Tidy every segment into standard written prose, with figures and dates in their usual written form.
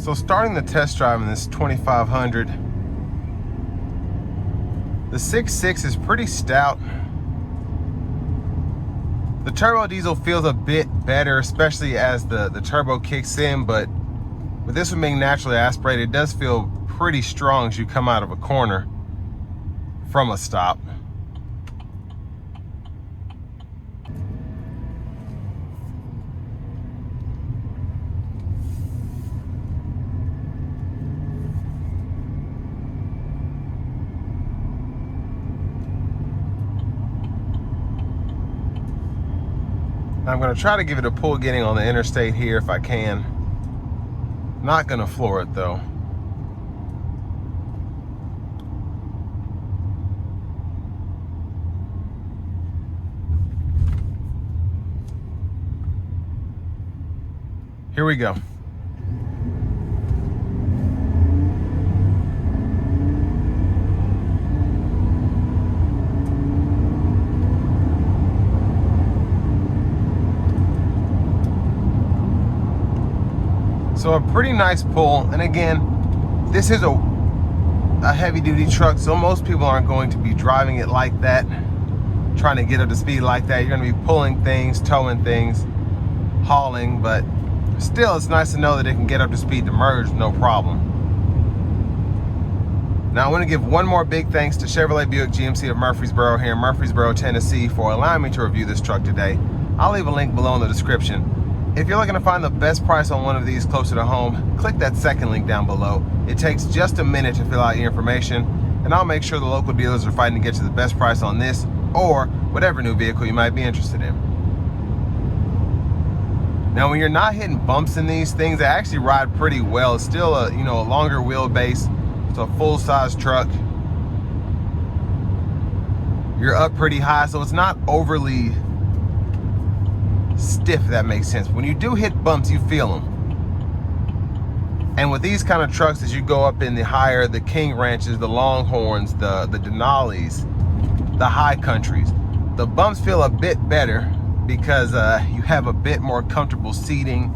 So starting the test drive in this 2500, the 6.6 is pretty stout. The turbo diesel feels a bit better, especially as the turbo kicks in, but with this one being naturally aspirated, it does feel pretty strong as you come out of a corner from a stop. I'm going to try to give it a pull getting on the interstate here if I can. Not going to floor it though. Here we go. So a pretty nice pull, and again, this is a heavy duty truck, so most people aren't going to be driving it like that, trying to get up to speed like that. You're going to be pulling things, towing things, hauling, but still it's nice to know that it can get up to speed to merge, no problem. Now I want to give one more big thanks to Chevrolet Buick GMC of Murfreesboro here in Murfreesboro, Tennessee for allowing me to review this truck today. I'll leave a link below in the description. If you're looking to find the best price on one of these closer to home, click that second link down below. It takes just a minute to fill out your information, and I'll make sure the local dealers are fighting to get you the best price on this or whatever new vehicle you might be interested in. Now, when you're not hitting bumps in these things, they actually ride pretty well. It's still a longer wheelbase. It's a full-size truck. You're up pretty high, so it's not overly stiff, if that makes sense. When you do hit bumps, you feel them. And with these kind of trucks, as you go up in the higher, the King Ranches, the Longhorns, the Denalis, the High Countries, the bumps feel a bit better because you have a bit more comfortable seating,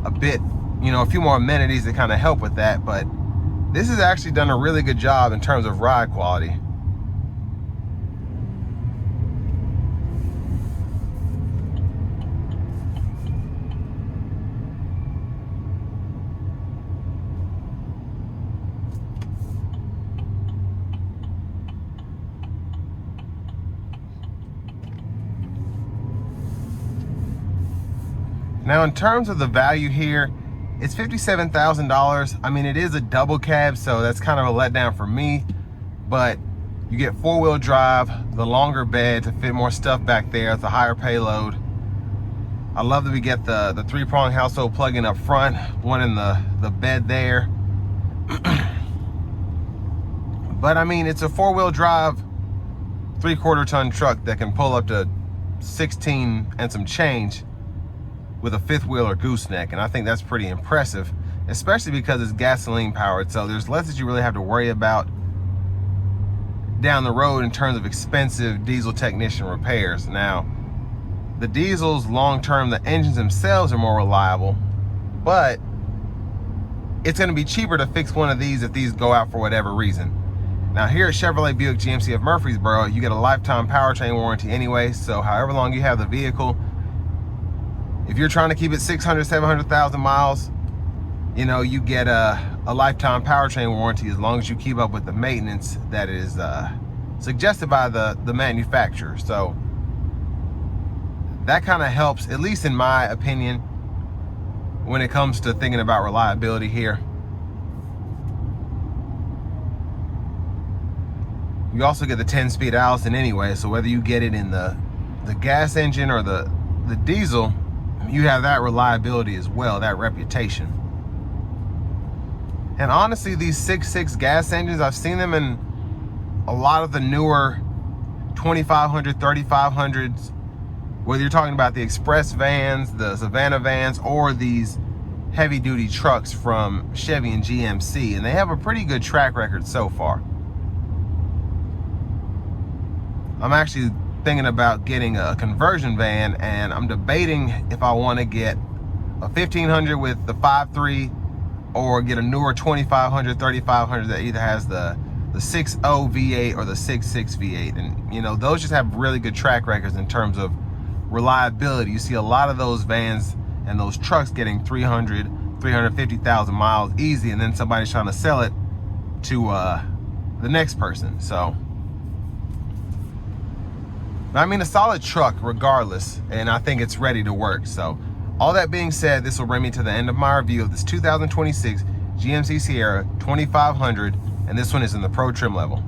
a bit, a few more amenities that kind of help with that. But this has actually done a really good job in terms of ride quality. Now, in terms of the value here, it's $57,000. I mean, it is a double cab, so that's kind of a letdown for me, but you get four-wheel drive, the longer bed to fit more stuff back there. It's a higher payload. I love that we get the three-prong household plug-in up front, one in the bed there. But I mean, it's a four-wheel drive, 3/4 ton truck that can pull up to 16 and some change with a fifth wheel or gooseneck, and I think that's pretty impressive, especially because it's gasoline powered, so there's less that you really have to worry about down the road in terms of expensive diesel technician repairs. Now, the diesels long term, the engines themselves are more reliable, but it's going to be cheaper to fix one of these if these go out for whatever reason. Now, here at Chevrolet Buick GMC of Murfreesboro, you get a lifetime powertrain warranty anyway, so however long you have the vehicle, if you're trying to keep it 600, 700,000 miles, you get a lifetime powertrain warranty as long as you keep up with the maintenance that is suggested by the manufacturer. So that kind of helps, at least in my opinion, when it comes to thinking about reliability here. You also get the 10-speed Allison anyway, so whether you get it in the gas engine or the diesel, you have that reliability as well, that reputation. And honestly, these 6.6 gas engines, I've seen them in a lot of the newer 2500, 3500s, whether you're talking about the express vans, the Savannah vans, or these heavy duty trucks from Chevy and GMC, and they have a pretty good track record so far. I'm actually thinking about getting a conversion van, and I'm debating if I want to get a 1500 with the 5.3 or get a newer 2500, 3500 that either has the 6.0 V8 or the 6.6 V8. And you know, those just have really good track records in terms of reliability. You see a lot of those vans and those trucks getting 300, 350,000 miles easy, and then somebody's trying to sell it to the next person. So, I mean, a solid truck regardless, and I think it's ready to work. So, all that being said, this will bring me to the end of my review of this 2026 GMC Sierra 2500, and this one is in the Pro trim level.